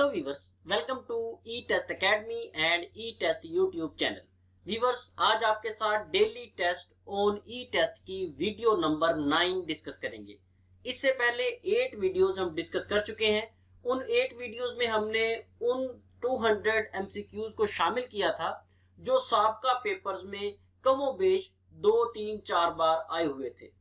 Hello viewers, welcome to E test academy and E test YouTube channel. Viewers, आज आपके साथ daily test on E test की video number 9 discuss करेंगे। इससे पहले 8 वीडियोस हम डिस्कस कर चुके हैं। उन 8 वीडियोस में हमने उन 200 एमसीक्यूज को शामिल किया था जो साबका पेपर्स में कमोबेश 2, 3, 4 बार आए हुए थे।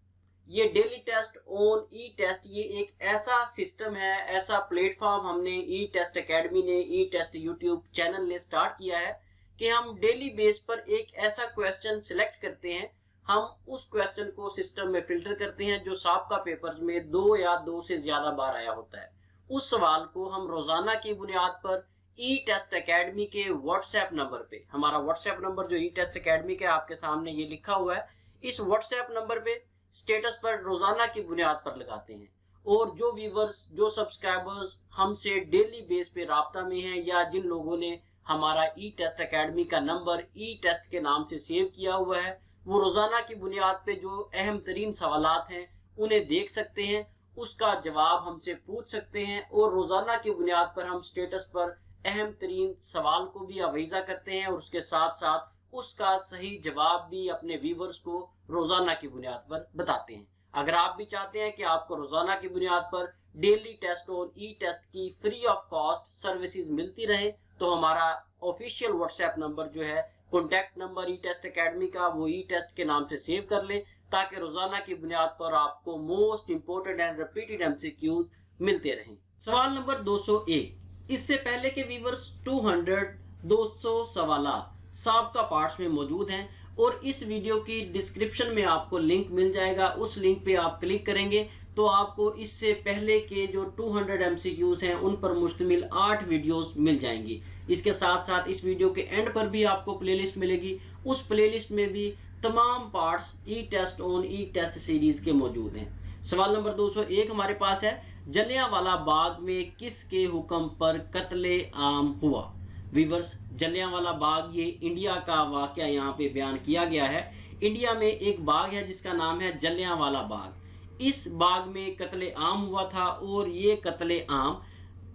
ये daily test on E test ये एक ऐसा सिस्टम है, ऐसा प्लेटफॉर्म हमने ई टेस्ट एकेडमी ने, ई टेस्ट यूट्यूब चैनल ने स्टार्ट किया है कि हम डेली बेस पर एक ऐसा क्वेश्चन सिलेक्ट करते हैं। हम उस क्वेश्चन को सिस्टम में फिल्टर करते हैं जो साबका पेपर्स में 2 या 2 से ज्यादा बार आया होता है। उस सवाल को हम रोजाना की बुनियाद पर ई टेस्ट एकेडमी के व्हाट्सएप नंबर पे, हमारा व्हाट्सएप नंबर जो ई टेस्ट एकेडमी के आपके सामने ये लिखा हुआ है, इस व्हाट्सएप नंबर पे स्टेटस पर रोजाना की बुनियाद पर लगाते हैं। और जो व्यूवर्स, जो सब्सक्राइबर्स हमसे डेली बेस पे राब्ता में हैं या जिन लोगों ने हमारा ई टेस्ट एकेडमी का नंबर ई टेस्ट के नाम से सेव किया हुआ है, वो रोजाना की बुनियाद पे जो अहम तरीन सवालात हैं उन्हें देख सकते हैं, उसका जवाब हमसे पूछ सकते हैं और रोजाना की बुनियाद पर हम स्टेटस पर अहम तरीन सवाल को भी आवीजा करते हैं और उसके साथ साथ उसका सही जवाब भी अपने व्यूवर्स को रोजाना की बुनियाद पर बताते हैं। अगर आप भी चाहते हैं कि आपको रोजाना की बुनियाद पर डेली टेस्ट और ई टेस्ट की फ्री ऑफ कॉस्ट सर्विसेज मिलती रहे तो हमारा ऑफिशियल व्हाट्सएप नंबर जो है, contact number E test academy का, वो ई टेस्ट के नाम से सेव कर लें ताकि रोजाना की बुनियाद पर आपको most important and repeated MCQs मिलते रहें। सवाल नंबर 201। इससे पहले के व्यूवर्स 200 सवालात साबका पार्ट्स में मौजूद हैं और इस वीडियो की डिस्क्रिप्शन में आपको लिंक मिल जाएगा। उस लिंक पे आप क्लिक करेंगे तो आपको इससे पहले के जो 200 एमसीक्यूज हैं उन पर मुश्तमिल 8 वीडियोस मिल जाएंगी। इसके साथ साथ इस वीडियो के एंड पर भी आपको प्लेलिस्ट मिलेगी। उस प्लेलिस्ट में भी तमाम parts E test on E test series के मौजूद हैं। सवाल नंबर 201 हमारे पास है, जलियांवाला बाग में किसके हुक्म पर कत्ले आम हुआ? वीवर्स, जलियांवाला बाग ये इंडिया का वाकया यहाँ पे बयान किया गया है। इंडिया में एक बाग है जिसका नाम है जलियांवाला बाग। इस बाग में कत्ले आम हुआ था और ये कत्ले आम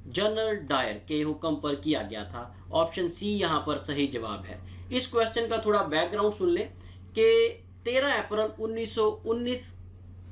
जनरल डायर के हुक्म पर किया गया था। ऑप्शन सी यहाँ पर सही जवाब है। इस क्वेश्चन का थोड़ा बैकग्राउंड सुन लें कि 13 अप्रैल 1919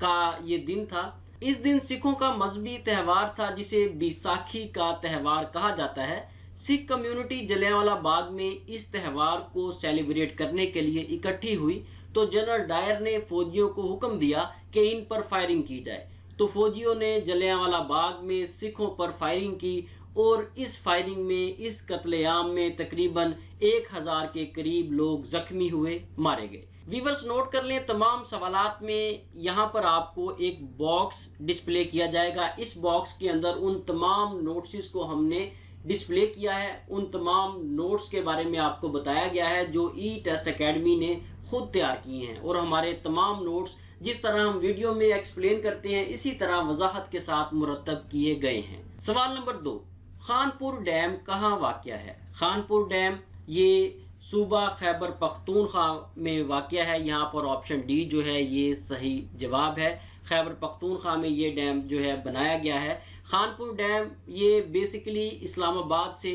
का ये दिन था। इस दिन सिखों का मजहबी त्यौहार था जिसे बैसाखी का त्यौहार कहा जाता है। सिख कम्युनिटी जलियांवाला बाग में इस त्यौहार को सेलिब्रेट करने के लिए इकट्ठी हुई तो जनरल डायर ने फौजियों को हुक्म दिया कि इन पर फायरिंग की जाए। तो फौजियों ने जलियांवाला बाग में सिखों पर फायरिंग की और इस फायरिंग में, इस कत्लेआम में तकरीबन 1000 के करीब लोग जख्मी हुए, मारे गए। व्यूअर्स, नोट कर लें, तमाम सवालात में यहाँ पर आपको एक बॉक्स डिस्प्ले किया जाएगा। इस बॉक्स के अंदर उन तमाम नोट्स को हमने डिस्प्ले किया है। उन तमाम नोट्स के बारे में आपको बताया गया है जो ई टेस्ट एकेडमी ने खुद तैयार किए हैं और हमारे तमाम नोट्स जिस तरह हम वीडियो में एक्सप्लेन करते हैं इसी तरह वजाहत के साथ मुरतब किए गए हैं। सवाल नंबर 2, खानपुर डैम कहाँ वाक़या है? खानपुर डैम ये सूबा खैबर पख्तूनख्वा में वाक़या है। यहाँ पर ऑप्शन डी जो है ये सही जवाब है। खैबर पख्तूनख्वा में ये डैम जो है बनाया गया है। खानपुर डैम ये बेसिकली इस्लामाबाद से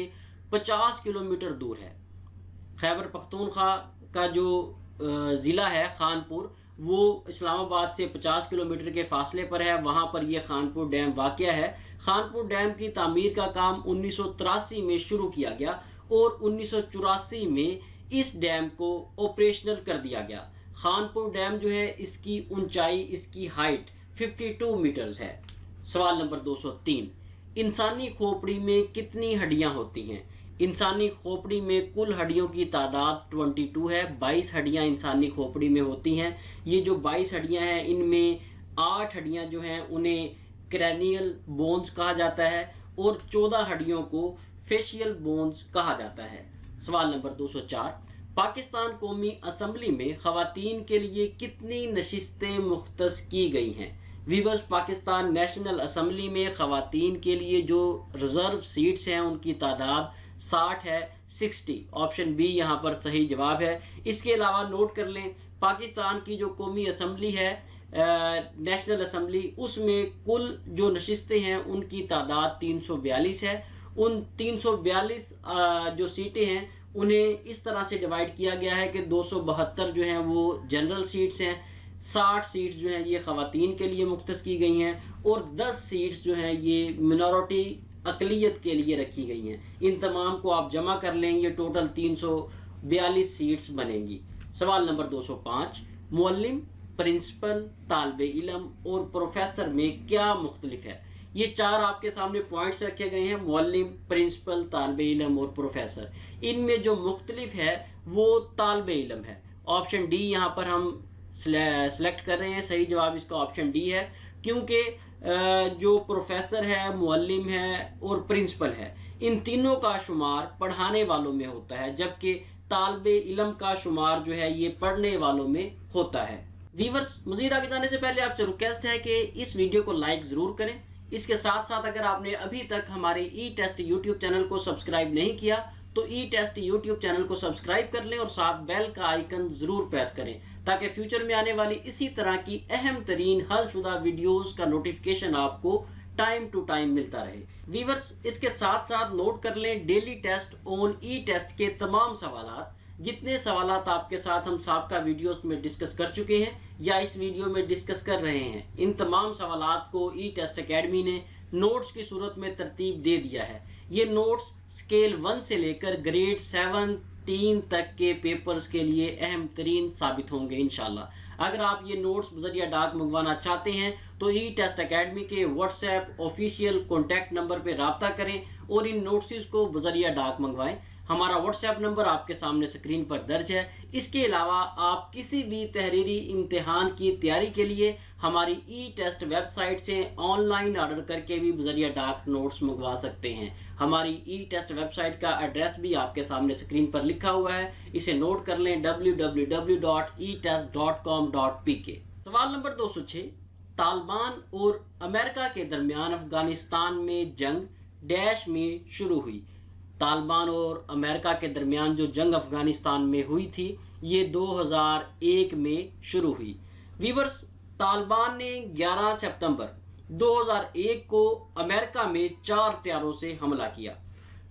50 किलोमीटर दूर है। खैबर पख्तूनख्वा का जो ज़िला है खानपुर, वो इस्लामाबाद से 50 किलोमीटर के फासले पर है। वहाँ पर यह खानपुर डैम वाक़या है। खानपुर डैम की तामीर का काम 1983 में शुरू किया गया और 1984 में इस डैम को ऑपरेशनल कर दिया गया। खानपुर डैम जो है, इसकी ऊंचाई, इसकी हाइट 52 मीटर्स है। सवाल नंबर 203, इंसानी खोपड़ी में कितनी हड्डियां होती हैं? इंसानी खोपड़ी में कुल हड्डियों की तादाद 22 है। 22 हड्डियां इंसानी खोपड़ी में होती हैं। ये जो 22 हड्डियां हैं इनमें 8 हड्डियां जो हैं उन्हें क्रैनियल बोन्स कहा जाता है और 14 हड्डियों को फेशियल बोन्स कहा जाता है। सवाल नंबर 204, पाकिस्तान कौमी असम्बली में खवातीन के लिए कितनी नशिस्तें मुख्तस की गई हैं? वीवर्स, पाकिस्तान नेशनल असम्बली में खवातीन के लिए जो रिजर्व सीट्स हैं उनकी तादाद 60 है, 60। ऑप्शन बी यहाँ पर सही जवाब है। इसके अलावा नोट कर लें, पाकिस्तान की जो कौमी असम्बली है, नेशनल असम्बली, उसमें कुल जो नशिस्तें हैं उनकी तादाद 342 है उन 342 जो सीटें हैं उन्हें इस तरह से डिवाइड किया गया है कि 272 जो हैं वो जनरल सीट्स हैं, 60 सीट्स जो हैं ये ख़वातीन के लिए मुख्तस की गई हैं और 10 सीट्स जो हैं ये मिनॉरिटी अक़लियत के लिए रखी गई हैं। इन तमाम को आप जमा कर लें, ये टोटल 342 सीट्स बनेंगी। सवाल नंबर 205, मुअल्लिम, प्रिंसिपल, तालिब इल्म और प्रोफेसर में क्या मुख्तलिफ है? ये चार आपके सामने पॉइंट्स रखे गए हैं, मुअल्लिम, प्रिंसिपल, तालिब इल्म और प्रोफेसर। इनमें जो मुख्तलिफ है वो तालिब इल्म है। ऑप्शन डी यहाँ पर हम सिलेक्ट कर रहे हैं, सही जवाब इसका ऑप्शन डी है, क्योंकि जो प्रोफेसर है, मुअल्लिम है और प्रिंसिपल है, इन तीनों का शुमार पढ़ाने वालों में होता है, जबकि तालिब इल्म का शुमार जो है ये पढ़ने वालों में होता है। व्यूअर्स, मजीद आगे जाने से पहले आपसे रिक्वेस्ट है कि इस वीडियो को लाइक ज़रूर करें। इसके साथ साथ अगर आपने अभी तक हमारे ई टेस्ट यूट्यूब चैनल को सब्सक्राइब नहीं किया तो ई टेस्ट यूट्यूब चैनल को सब्सक्राइब कर लें और साथ बेल का आइकन ज़रूर प्रेस करें ताकि फ्यूचर में आने वाली इसी तरह की अहम तरीन हलशुदा वीडियोस का नोटिफिकेशन आपको टाइम टू टाइम मिलता रहे। व्यूअर्स, इसके साथ साथ नोट कर लें daily test on E test के तमाम सवालात, जितने सवालात आपके साथ हम साबका वीडियोस में डिस्कस कर चुके हैं या इस वीडियो में डिस्कस कर रहे हैं, इन तमाम सवालात को ई टेस्ट एकेडमी ने नोट्स की सूरत में तरतीब दे दिया है। ये नोट्स स्केल 1 से लेकर ग्रेड 17 तक के पेपर्स के लिए अहम तरीन साबित होंगे इंशाल्लाह। अगर आप ये नोट्स बजरिया डाक मंगवाना चाहते हैं तो ई टेस्ट एकेडमी के व्हाट्सएप ऑफिशियल कॉन्टैक्ट नंबर पर रब्ता करें और इन नोट्स को बजरिया डाक मंगवाएं। हमारा व्हाट्सएप नंबर आपके सामने स्क्रीन पर दर्ज है। इसके अलावा आप किसी भी तहरीरी इम्तिहान की तैयारी के लिए हमारी ई टेस्ट वेबसाइट से ऑनलाइन ऑर्डर करके भी बजरिया डाक नोट्स मंगवा सकते हैं। हमारी ई टेस्ट वेबसाइट का एड्रेस भी आपके सामने स्क्रीन पर लिखा हुआ है, इसे नोट कर लें, www.etest.com.pk। सवाल नंबर 206, तालिबान और अमेरिका के दरमियान अफगानिस्तान में जंग डैश में शुरू हुई। तालिबान और अमेरिका के दरमियान जो जंग अफगानिस्तान में हुई थी ये 2001 में शुरू हुई। व्यूअर्स, तालिबान ने 11 सितंबर 2001 को अमेरिका में 4 त्यारों से हमला किया।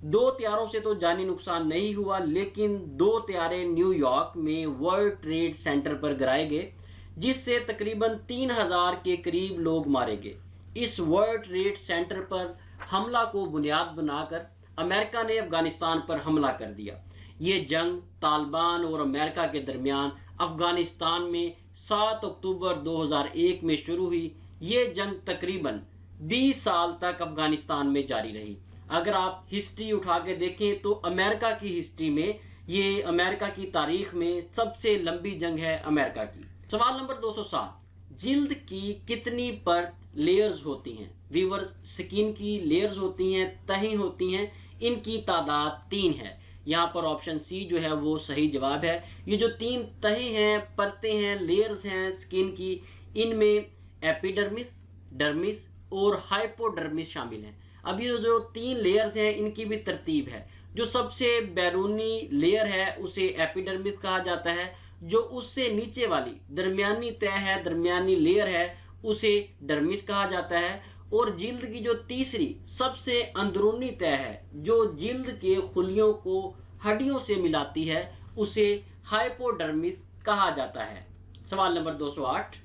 2 त्यारों से तो जानी नुकसान नहीं हुआ, लेकिन 2 त्यारे न्यूयॉर्क में वर्ल्ड ट्रेड सेंटर पर गिराए गए, जिससे तकरीबन 3000 के करीब लोग मारे गए। इस वर्ल्ड ट्रेड सेंटर पर हमला को बुनियाद बनाकर अमेरिका ने अफगानिस्तान पर हमला कर दिया। ये जंग तालिबान और अमेरिका के दरमियान अफगानिस्तान में 7 अक्टूबर 2001 में शुरू हुई। ये जंग तकरीबन 20 साल तक अफगानिस्तान में जारी रही। अगर आप हिस्ट्री उठा के देखें तो अमेरिका की हिस्ट्री में, ये अमेरिका की तारीख में सबसे लंबी जंग है अमेरिका की। सवाल नंबर 207, जिल्द की कितनी परत लेयर्स होती हैं? व्यूअर्स, स्किन की लेयर्स होती हैं, तहें होती हैं, इनकी तादाद 3 है। यहाँ पर ऑप्शन सी जो है वो सही जवाब है। ये जो 3 तहें हैं, परतें हैं, लेयर्स हैं स्किन की, इनमें एपिडर्मिस, डर्मिस और हाइपोडर्मिस शामिल हैं। अब ये जो 3 लेयर्स हैं इनकी भी तरतीब है। जो सबसे बैरूनी लेयर है उसे एपिडर्मिस कहा जाता है, जो उससे नीचे वाली दरमियानी तह है, दरमियानी लेयर है, उसे डर्मिस कहा जाता है। और जिल्द की जो तीसरी सबसे अंदरूनी तह है, जो जिल्द के खुलियों को हड्डियों से मिलाती है, उसे हाइपोडर्मिस कहा जाता है। सवाल number 208,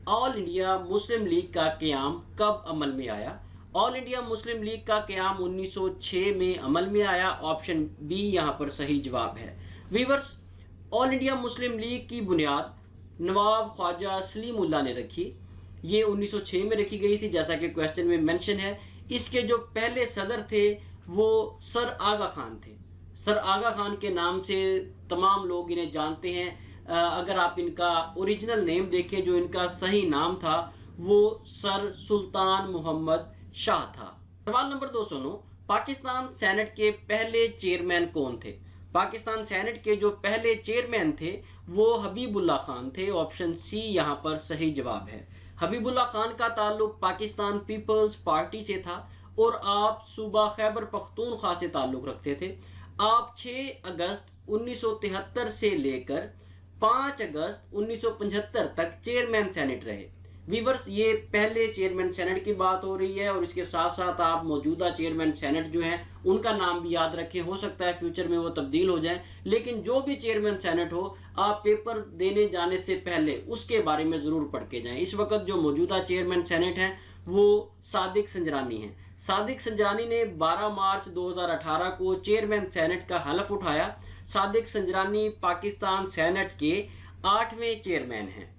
all India Muslim league का क़याम कब अमल में आया? ऑल इंडिया मुस्लिम लीग का क़याम 1906 में अमल में आया। ऑप्शन बी यहाँ पर सही जवाब है। Viewers, all India Muslim league की बुनियाद नवाब ख्वाजा सलीमुल्लाह ने रखी। ये 1906 में रखी गई थी, जैसा कि क्वेश्चन में मेंशन है। इसके जो पहले सदर थे वो सर आगा खान थे। सर आगा खान के नाम से तमाम लोग इन्हें जानते हैं। अगर आप इनका ओरिजिनल नेम देखें, जो इनका सही नाम था वो सर सुल्तान मोहम्मद शाह था। सवाल नंबर 209, पाकिस्तान सेनेट के पहले चेयरमैन कौन थे? पाकिस्तान सेनेट के जो पहले चेयरमैन थे वो हबीबुल्लाह खान थे। ऑप्शन सी यहाँ पर सही जवाब है। हबीबुल्लाह खान का ताल्लुक पाकिस्तान पीपल्स पार्टी से था और आप सूबा खैबर पख्तूनख्वा से ताल्लुक रखते थे। आप 6 अगस्त 1973 से लेकर 5 अगस्त 1975 तक चेयरमैन सेनेट रहे। व्यूअर्स ये पहले चेयरमैन सेनेट की बात हो रही है और इसके साथ साथ आप मौजूदा चेयरमैन सेनेट जो हैं उनका नाम भी याद रखें। हो सकता है फ्यूचर में वो तब्दील हो जाए, लेकिन जो भी चेयरमैन सेनेट हो आप पेपर देने जाने से पहले उसके बारे में जरूर पढ़ के जाएं। इस वक्त जो मौजूदा चेयरमैन सेनेट हैं वो सादिक संजरानी हैं। सादिक संजरानी ने 12 मार्च 2018 को चेयरमैन सेनेट का हलफ उठाया। सादिक संजरानी पाकिस्तान सेनेट के 8वें चेयरमैन हैं।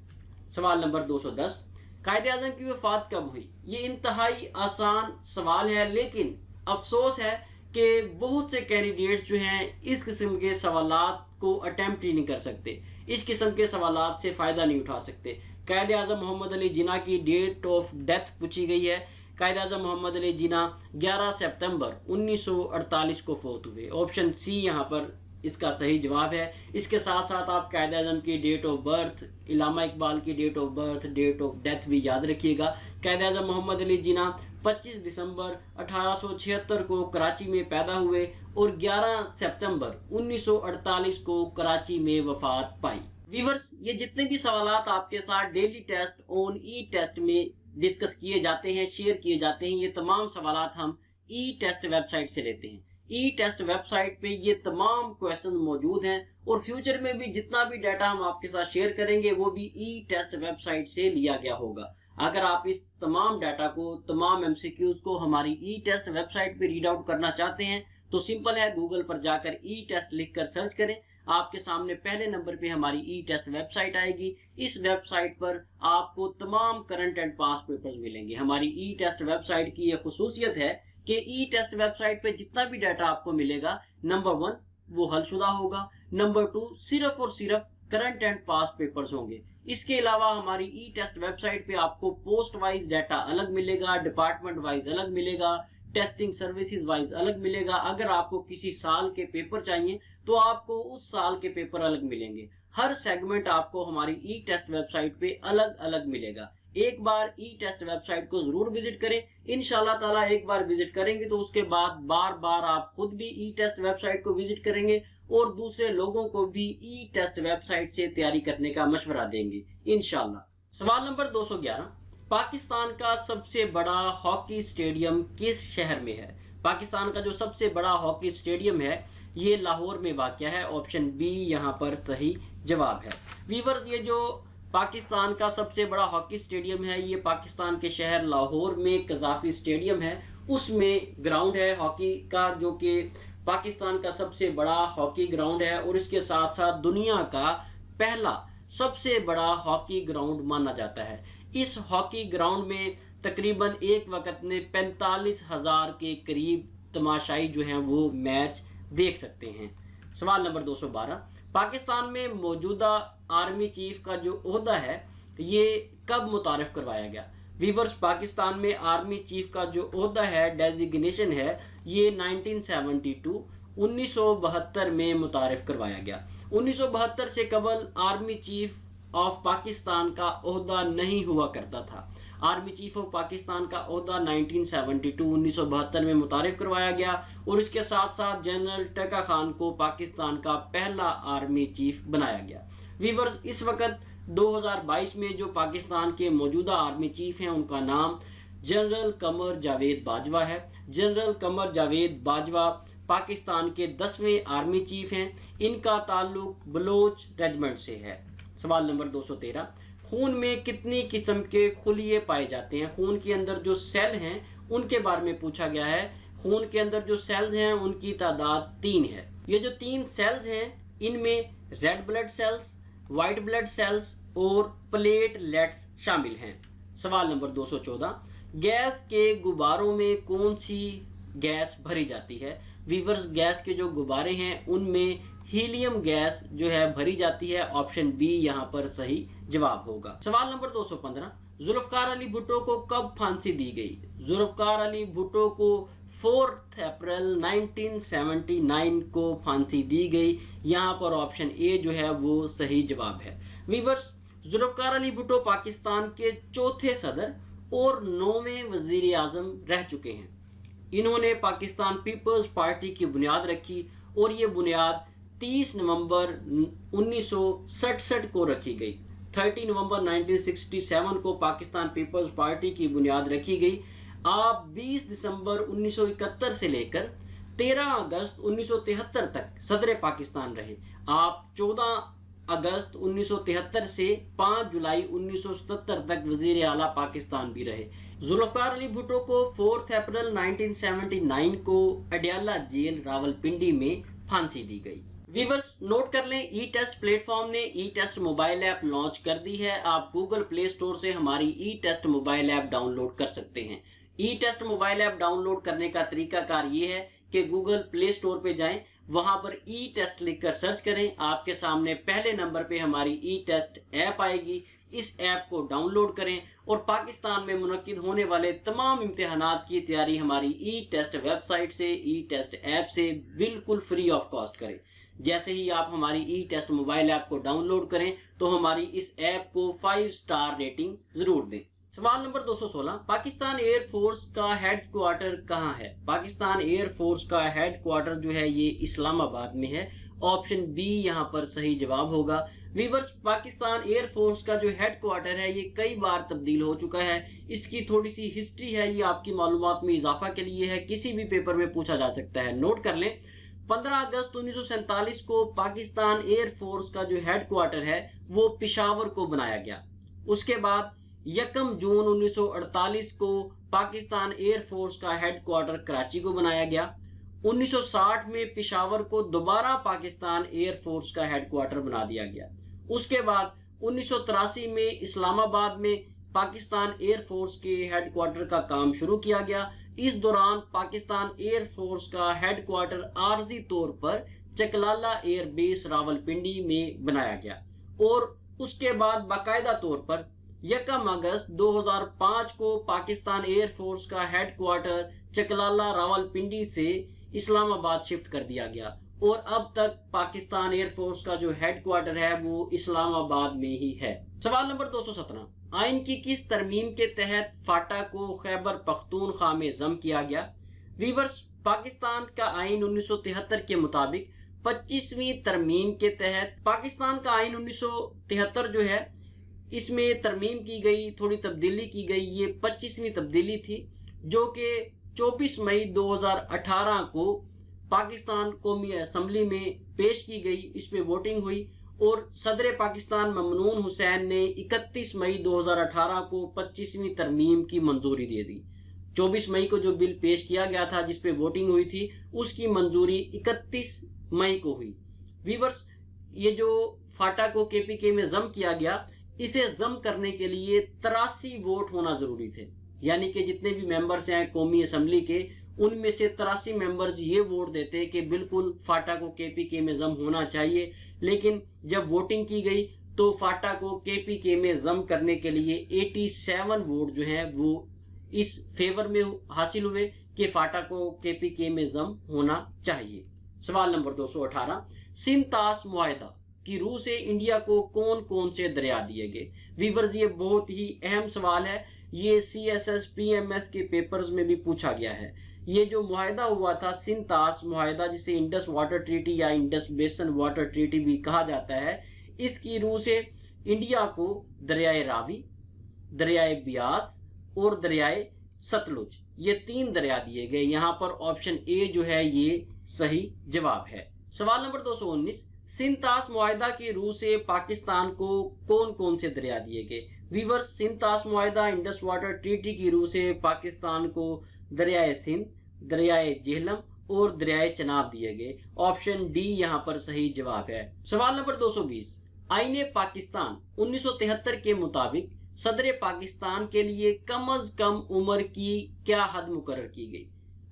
सवाल नंबर 210, कायदे आज़म की वफात कब हुई? ये इंतहाई आसान सवाल है, लेकिन अफसोस है कि बहुत से कैंडिडेट्स जो हैं इस किस्म के सवालात को अटेम्प्ट ही नहीं कर सकते, इस किस्म के सवालात से फ़ायदा नहीं उठा सकते। कायदे आज़म मोहम्मद अली जिन्ना की डेट ऑफ डेथ पूछी गई है। कायदे आज़म मोहम्मद अली जिन्ना 11 सितंबर 1948 को फौत हुए। ऑप्शन सी यहाँ पर इसका सही जवाब है। इसके साथ साथ आप कायदे आज़म की date of birth, Allama Iqbal की date of birth, date of death भी याद रखिएगा। कायदे आज़म मोहम्मद अली जिन्ना 25 दिसंबर 1876 को कराची में पैदा हुए और 11 सितंबर 1948 को कराची में वफात पाई। व्यूअर्स, ये जितने भी सवालात आपके साथ daily test on E test में डिस्कस किए जाते हैं, शेयर किए जाते हैं, ये तमाम सवालात हम ई टेस्ट वेबसाइट से लेते हैं। ई टेस्ट वेबसाइट पे ये तमाम क्वेश्चन मौजूद हैं और फ्यूचर में भी जितना भी डाटा हम आपके साथ शेयर करेंगे वो भी ई टेस्ट वेबसाइट से लिया गया होगा। अगर आप इस तमाम डाटा को, तमाम एमसीक्यूज को हमारी ई टेस्ट वेबसाइट पे रीड आउट करना चाहते हैं तो सिंपल है, गूगल पर जाकर ई टेस्ट लिखकर सर्च करें। आपके सामने पहले नंबर पे हमारी ई टेस्ट वेबसाइट आएगी। इस वेबसाइट पर आपको तमाम करंट एंड पास्ट पेपर्स मिलेंगे। हमारी ई टेस्ट वेबसाइट की यह खुसूसियत है कि ई टेस्ट वेबसाइट पे जितना भी डाटा आपको मिलेगा, नंबर 1 वो हलशुदा होगा, नंबर 2 सिर्फ और सिर्फ करंट एंड पास्ट पेपर्स होंगे। इसके अलावा हमारी ई टेस्ट वेबसाइट पे आपको पोस्ट वाइज डाटा अलग मिलेगा, डिपार्टमेंट वाइज अलग मिलेगा, टेस्टिंग सर्विसेज वाइज अलग मिलेगा। अगर आपको किसी साल के पेपर चाहिए तो आपको उस साल के पेपर अलग मिलेंगे। हर सेगमेंट आपको हमारी ई टेस्ट वेबसाइट पे अलग अलग मिलेगा। एक बार ई टेस्ट वेबसाइट को जरूर विजिट करें। इंशाल्लाह ताला एक बार विजिट करेंगे तो उसके बाद बार बार आप खुद भी ई टेस्ट वेबसाइट को विजिट करेंगे और दूसरे लोगों को भी ई टेस्ट वेबसाइट से तैयारी करने का मशवरा देंगे इंशाल्लाह। सवाल नंबर 211, पाकिस्तान का सबसे बड़ा हॉकी स्टेडियम किस शहर में है? पाकिस्तान का जो सबसे बड़ा हॉकी स्टेडियम है ये लाहौर में वाक़या है। ऑप्शन बी यहाँ पर सही जवाब है। व्यूअर्स, ये जो पाकिस्तान का सबसे बड़ा हॉकी स्टेडियम है ये पाकिस्तान के शहर लाहौर में कज़ाफी स्टेडियम है, उसमें ग्राउंड है हॉकी का, जो कि पाकिस्तान का सबसे बड़ा हॉकी ग्राउंड है और इसके साथ साथ दुनिया का पहला सबसे बड़ा हॉकी ग्राउंड माना जाता है। इस हॉकी ग्राउंड में तकरीबन एक वक्त में 45,000 के करीब तमाशाई जो हैं वो मैच देख सकते हैं। सवाल नंबर 212, पाकिस्तान में मौजूदा आर्मी चीफ का जो ओहदा है ये कब मुतारिफ करवाया गया? व्यूअर्स, पाकिस्तान में आर्मी चीफ का जो ओहदा है, डेजिग्नेशन है, ये 1972 में मुतारिफ करवाया गया। 1972 से कबल आर्मी चीफ ऑफ पाकिस्तान का ओहदा नहीं हुआ करता था। आर्मी चीफ ऑफ पाकिस्तान का ओहदा 1972 में मुतारिफ करवाया गया और इसके साथ साथ जनरल टका खान को पाकिस्तान का पहला आर्मी चीफ बनाया गया। व्यूअर्स, इस वक्त 2022 में जो पाकिस्तान के मौजूदा आर्मी चीफ हैं उनका नाम जनरल कमर जावेद बाजवा है। जनरल कमर जावेद बाजवा पाकिस्तान के 10वें आर्मी चीफ हैं। इनका ताल्लुक बलोच रेजिमेंट से है। सवाल नंबर 213, खून में कितनी किस्म के खुलिये पाए जाते हैं? खून के अंदर जो सेल हैं उनके बारे में पूछा गया है। खून के अंदर जो सेल्स हैं उनकी तादाद 3 है। ये जो 3 सेल्स हैं इनमें red blood cells, white blood cells और प्लेटलेट्स शामिल हैं। सवाल नंबर 214, गैस के गुब्बारों में कौन सी गैस भरी जाती है? वीवर्स, गैस के जो गुब्बारे हैं उनमें हीलियम गैस जो है भरी जाती है। ऑप्शन बी यहाँ पर सही जवाब होगा। सवाल नंबर 215, जुल्फकार अली भुट्टो को कब फांसी दी गई? जुल्फकार अली भुट्टो को 4 अप्रैल 1979 को फांसी दी गई। यहाँ पर ऑप्शन ए जो है वो सही जवाब है। वीवर्स, जुल्फकार अली भुट्टो पाकिस्तान के 4थे सदर और 9वें वजीर आजम रह चुके हैं। इन्होंने पाकिस्तान पीपल्स पार्टी की बुनियाद रखी और ये बुनियाद 30 नवंबर 1967 को रखी गई। 30 नवंबर 1967 को पाकिस्तान पीपल्स पार्टी की बुनियाद रखी गई। आप 20 दिसंबर 1971 से लेकर 13 अगस्त 1973 तक सदर पाकिस्तान रहे। आप 14 अगस्त 1973 से 5 जुलाई 1977 तक वजीर आला पाकिस्तान भी रहे। जुल्फकार अली भुट्टो को 4 अप्रैल 1979 को अडयाला जेल रावलपिंडी में फांसी दी गई। व्यूअर्स नोट कर लें, ई टेस्ट प्लेटफॉर्म ने ई टेस्ट मोबाइल ऐप लॉन्च कर दी है। आप गूगल प्ले स्टोर से हमारी ई टेस्ट मोबाइल ऐप डाउनलोड कर सकते हैं। ई टेस्ट मोबाइल ऐप डाउनलोड करने का तरीकाकार ये है कि गूगल प्ले स्टोर पे जाएं, वहां पर ई टेस्ट लिखकर सर्च करें। आपके सामने पहले नंबर पे हमारी ई टेस्ट ऐप आएगी। इस ऐप को डाउनलोड करें और पाकिस्तान में मुनक्किद होने वाले तमाम इम्तिहानात की तैयारी हमारी ई टेस्ट वेबसाइट से, ई टेस्ट ऐप से बिल्कुल फ्री ऑफ कॉस्ट करें। जैसे ही आप हमारी ई टेस्ट मोबाइल ऐप को डाउनलोड करें तो हमारी इस ऐप को 5 स्टार रेटिंग जरूर दें। सवाल नंबर 216, पाकिस्तान एयर फोर्स का हेड क्वार्टर कहाँ है? पाकिस्तान एयर फोर्स का हेड क्वार्टर जो है ये इस्लामाबाद में है। ऑप्शन बी यहाँ पर सही जवाब होगा। व्यूअर्स, पाकिस्तान एयर फोर्स का जो हेड क्वार्टर है ये कई बार तब्दील हो चुका है। इसकी थोड़ी सी हिस्ट्री है, ये आपकी मालूमात में इजाफा के लिए है, किसी भी पेपर में पूछा जा सकता है। नोट कर लें, 15 अगस्त 1947 को पाकिस्तान एयर फोर्स का जो हेड क्वार्टर है वो पेशावर को बनाया गया। उसके बाद 1 जून 1948 को पाकिस्तान एयर फोर्स का हेड क्वार्टर कराची को बनाया गया। 1960 में पेशावर को दोबारा पाकिस्तान एयर फोर्स का हेड क्वार्टर बना दिया गया। उसके बाद 1983 में इस्लामाबाद में पाकिस्तान एयर फोर्स के हेड क्वार्टर का काम शुरू किया गया। इस दौरान पाकिस्तान एयर फोर्स का हेड क्वार्टर आर्जी तौर पर चकलाला एयर बेस रावलपिंडी में बनाया गया और उसके बाद बाकायदा तौर पर 1 अगस्त 2005 को पाकिस्तान एयर फोर्स का हेड क्वार्टर चकलाला रावलपिंडी से इस्लामाबाद शिफ्ट कर दिया गया और अब तक पाकिस्तान एयर फोर्स का जो हेड क्वार्टर है वो इस्लामाबाद में ही है। सवाल नंबर 217, आइन की किस तरमीम के तहत फाटा को खैबर पख्तूनख्वा में जम किया गया? व्यूअर्स, पाकिस्तान का आइन 1973 के मुताबिक 25वीं तरमीम के तहत पाकिस्तान का आइन 1973 जो है इसमें तरमीम की गई, थोड़ी तब्दीली की गई। ये 25वीं तब्दीली थी जो कि 24 मई 2018 को पाकिस्तान कौमी असम्बली में पेश की गई। इस पे वोटिंग हुई और सदर पाकिस्तान ममनून हुसैन ने 31 मई 2018 को 25वीं तरमीम की मंजूरी दे दी। 24 मई को जो बिल पेश किया गया था जिस पे वोटिंग हुई थी उसकी मंजूरी 31 मई को हुई। व्यूअर्स, ये जो फाटा को केपीके में जम किया गया, इसे जम करने के लिए 83 वोट होना जरूरी थे। यानी कि जितने भी मेंबर्स हैं कौमी असम्बली के, उनमें से 83 मेंबर्स ये वोट देते कि बिल्कुल फाटा को केपीके में जम होना चाहिए। लेकिन जब वोटिंग की गई तो फाटा को केपीके में जम करने के लिए 87 वोट जो हैं वो इस फेवर में हासिल हुए कि फाटा को केपीके में जम होना चाहिए। सवाल नंबर 218, सिंध-तास मुआहदा की रूह से इंडिया को कौन कौन से दरिया दिए गए? व्यूअर्स, ये बहुत ही अहम सवाल है। ये CSS PMS के पेपर्स में भी पूछा गया है। ये जो मुआहदा हुआ था सिंध-तास मुआहदा, जिसे इंडस वाटर ट्रीटी या इंडस बेसन वाटर ट्रीटी भी कहा जाता है, इसकी रूह से इंडिया को दरियाए रावी, दरियाए बियास और दरियाए सतलुज, ये 3 दरिया दिए गए। यहाँ पर ऑप्शन ए जो है ये सही जवाब है। सवाल नंबर 219, सिंध-तास मुआहदा की रूह से पाकिस्तान को कौन कौन से दरिया दिए गए? व्यूअर्स, सिंध-तास मुआहदा इंडस वाटर ट्रीटी की रूह से पाकिस्तान को दरियाए सिंध, दरियाए जेहलम और दरियाए चनाब दिए गए। ऑप्शन डी यहाँ पर सही जवाब है। सवाल नंबर 220, आईने पाकिस्तान 1973 के मुताबिक सदर पाकिस्तान के लिए कम अज कम उम्र की क्या हद मुकर्रर की गई?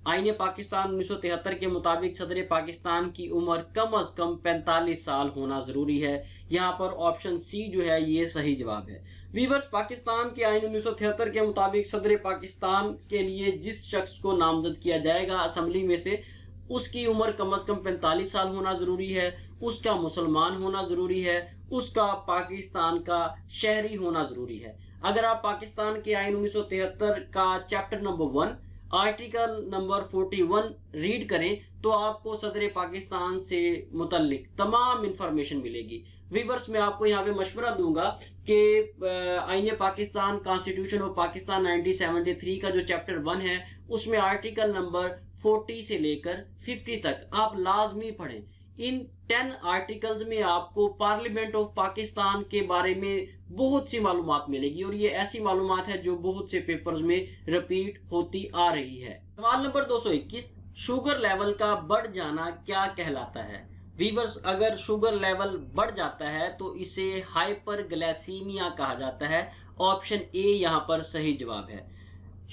आईने पाकिस्तान 1973 के मुताबिक सदर पाकिस्तान की उम्र कम अज कम 45 साल होना जरूरी है। यहाँ पर ऑप्शन सी जो है ये सही जवाब है। व्यूअर्स, पाकिस्तान के आइन 1973 के मुताबिक सदर पाकिस्तान के लिए जिस शख्स को नामजद किया जाएगा असम्बली में से, उसकी उम्र कम अज कम 45 साल होना जरूरी है, उसका मुसलमान होना जरूरी है, उसका पाकिस्तान का शहरी होना जरूरी है। अगर आप पाकिस्तान के आइन 1973 का chapter number 1 article number 41 read کریں تو آپ کو صدر پاکستان سے متعلق تمام انفارمیشن ملے گی. ویورز میں آپ کو یہاں پہ مشورہ دوں گا کہ آئین پاکستان کانسٹیٹیوشن آف پاکستان 1973 کا جو چیپٹر 1 ہے اس میں آرٹیکل نمبر 40 سے لے کر 50 تک آپ لازمی پڑھیں. ان 10 آرٹیکلز میں آپ کو پارلیمنٹ آف پاکستان کے بارے میں بہت سی معلومات ملے گی اور یہ ایسی معلومات ہے جو بہت سے پیپرز میں ریپیٹ ہوتی آ رہی ہے. سوال نمبر 221 شوگر لیول کا بڑھ جانا کیا کہلاتا ہے؟ ویورز اگر شوگر لیول بڑھ جاتا ہے تو اسے ہائپر گلیسیمیا کہا جاتا ہے. آپشن اے یہاں پر صحیح جواب ہے.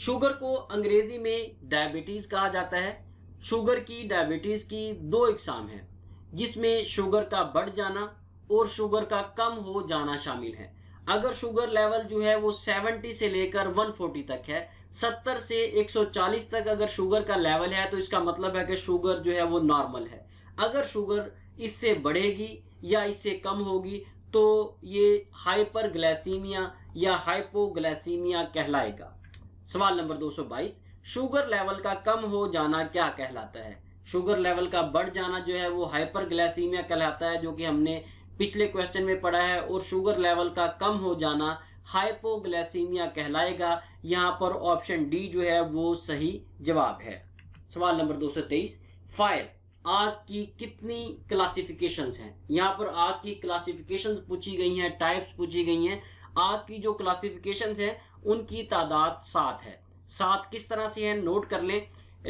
شوگر کو انگریزی میں ڈائبٹیز کہا جاتا ہے. شوگر کی ڈائبٹیز کی 2 اقسام ہیں جس میں شوگر کا بڑھ جانا اور شوگر کا کم ہو جانا شامل ہے. اگر شوگر لیول جو ہے وہ 70 سے لے کر 140 تک ہے، 70 سے 140 تک اگر شوگر کا لیول ہے تو اس کا مطلب ہے کہ شوگر جو ہے وہ نارمل ہے. اگر شوگر اس سے بڑھے گی یا اس سے کم ہوگی تو یہ ہائپر گلیسیمیا یا ہائپو گلیسیمیا کہلائے گا. سوال نمبر 222 شوگر لیول کا کم ہو جانا کیا کہلاتا ہے؟ شوگر لیول کا بڑھ جانا جو ہے وہ ہائپر گلیسیمیا کہلاتا ہے جو کہ ہم نے پچھلے کویسچن میں پڑھا ہے، اور شوگر لیول کا کم ہو جانا ہائپو گلیسیمیا کہلائے گا. یہاں پر آپشن ڈی جو ہے وہ صحیح جواب ہے. سوال نمبر 223 فائر آگ کی کتنی کلاسیفیکیشنز ہیں؟ یہاں پر آگ کی کلاسیفیکیشنز پوچھی گئی ہیں، ٹائپس پوچھی گئی ہیں. آگ کی جو کلاسیفیکیشنز ہیں ان کی تعداد 7 ہے. 7 کس طرح سے ہیں نوٹ کر لیں.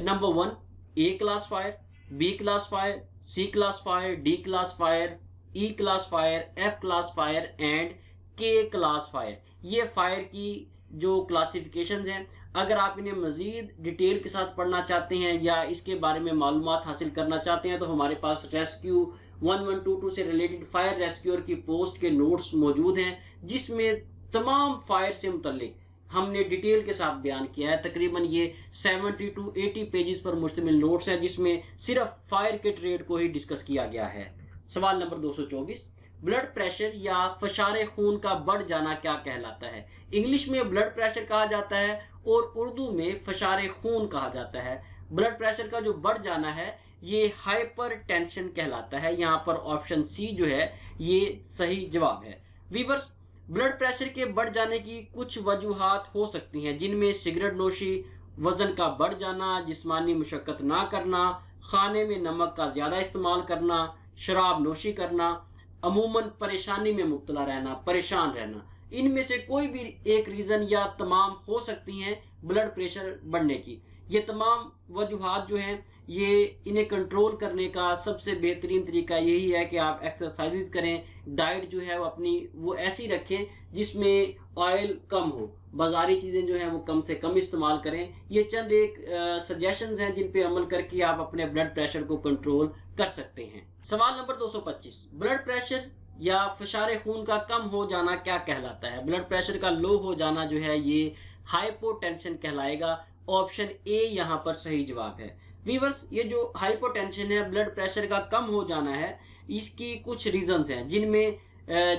Number 1 A class fire, B class fire, C class fire, D class fire, E class fire, F class fire and K class fire. یہ فائر کی جو کلاسیفیکیشنز ہیں اگر آپ انہیں مزید ڈیٹیل کے ساتھ پڑھنا چاہتے ہیں یا اس کے بارے میں معلومات حاصل کرنا چاہتے ہیں تو ہمارے پاس ریسکیو 1122 سے ریلیٹڈ فائر ریسکیور کی پوسٹ کے نوٹس موجود ہیں جس میں تمام فائر سے متعلق ہم نے ڈیٹیل کے ساتھ بیان کیا ہے. تقریباً یہ 70 to 80 پیجز پر مشتمل نوٹس ہیں جس میں صرف فائر کے ٹریڈ کو ہی ڈسکس کیا گیا ہے. سوال نمبر 224 بلڈ پریشر یا فشار خون کا بڑھ جانا کیا کہلاتا ہے؟ انگلش میں بلڈ پریشر کہا جاتا ہے اور اردو میں فشار خون کہا جاتا ہے. بلڈ پریشر کا جو بڑھ جانا ہے یہ ہائپر ٹینشن کہلاتا ہے. یہاں پر آپشن سی جو ہے یہ صحیح جواب ہے. ویورز بلڈ پریشر کے بڑھ جانے کی کچھ وجوہات ہو سکتی ہیں جن میں سگریٹ نوشی، وزن کا بڑھ جانا، جسمانی مشقت نہ کرنا، کھانے میں نمک کا زیادہ استعمال کرنا، شراب نوشی کرنا، عموماً پریشانی میں مبتلا رہنا، پریشان رہنا. ان میں سے کوئی بھی ایک ریزن یا تمام ہو سکتی ہیں بلڈ پریشر بڑھنے کی. یہ تمام وجوہات جو ہیں یہ انہیں کنٹرول کرنے کا سب سے بہترین طریقہ یہی ہے کہ آپ ایکسرسائز کریں، ڈائٹ جو ہے وہ اپنی وہ ایسی رکھیں جس میں آئل کم ہو، بازاری چیزیں جو ہیں وہ کم سے کم استعمال کریں. یہ چند ایک سجیشنز ہیں جن پہ عمل کر کے آپ اپنے بلڈ پریشر کو کنٹرول کر سکتے ہیں. سوال نمبر 225 بلڈ پریشر یا فشار خون کا کم ہو جانا کیا کہلاتا ہے؟ بلڈ پریشر کا لو ہو جانا جو ہے یہ ہائپو ٹینشن کہلائے گا. آپشن اے یہاں پر صحیح جواب ہے. ویورز یہ جو ہائپو ٹینشن ہے، بلڈ پریشر کا کم ہو جانا ہے، اس کی کچھ ریزنز ہیں جن میں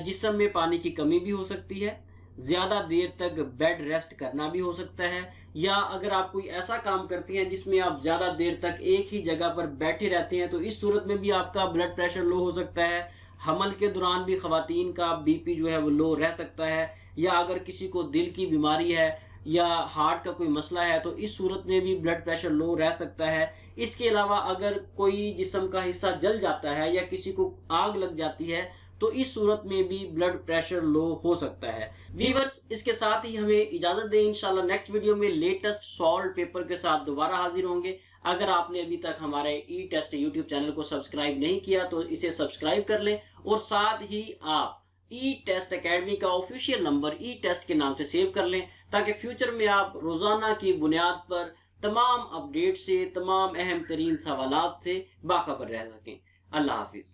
جسم میں پانی کی کمی بھی ہو سکتی ہے، زیادہ دیر تک بیڈ ریسٹ کرنا بھی ہو سکتا ہے، یا اگر آپ کوئی ایسا کام کرتی ہیں جس میں آپ زیادہ دیر تک ایک ہی جگہ پر بیٹھے رہتے ہیں تو اس صورت میں بھی آپ کا بلڈ پریشر لو ہو سکتا ہے. حمل کے دوران بھی خواتین کا بی پی جو ہے وہ لو رہ سکتا ہے، یا اگر کسی کو دل کی بیماری ہے یا ہارٹ کا کوئی مسئلہ ہے تو اس صورت میں بھی بلڈ پریشر لو رہ سکتا ہے. اس کے علاوہ اگر کوئی جسم کا حصہ جل جاتا ہے یا کسی کو آگ لگ جاتی ہے تو اس صورت میں بھی بلڈ پریشر لو ہو سکتا ہے. ویورز اس کے ساتھ ہی ہمیں اجازت دیں، انشاءاللہ نیکسٹ ویڈیو میں لیٹسٹ سالو پیپر کے ساتھ دوبارہ حاضر ہوں گے. اگر آپ نے ابھی تک ہمارے ای ٹیسٹ یوٹیوب چینل کو سبسکرائب نہیں کیا تو اسے سبسکرائب کر لیں، اور ساتھ ہی آپ ای ٹیسٹ اکیڈمی کا آفیشیل نمبر ای ٹیسٹ کے نام سے سیو کر لیں تاکہ فیوچر میں آپ روزانہ کی بنیاد پر تمام اپڈیٹ سے، تمام اہم ترین سوالات سے باخبر رہ سکیں. اللہ حافظ.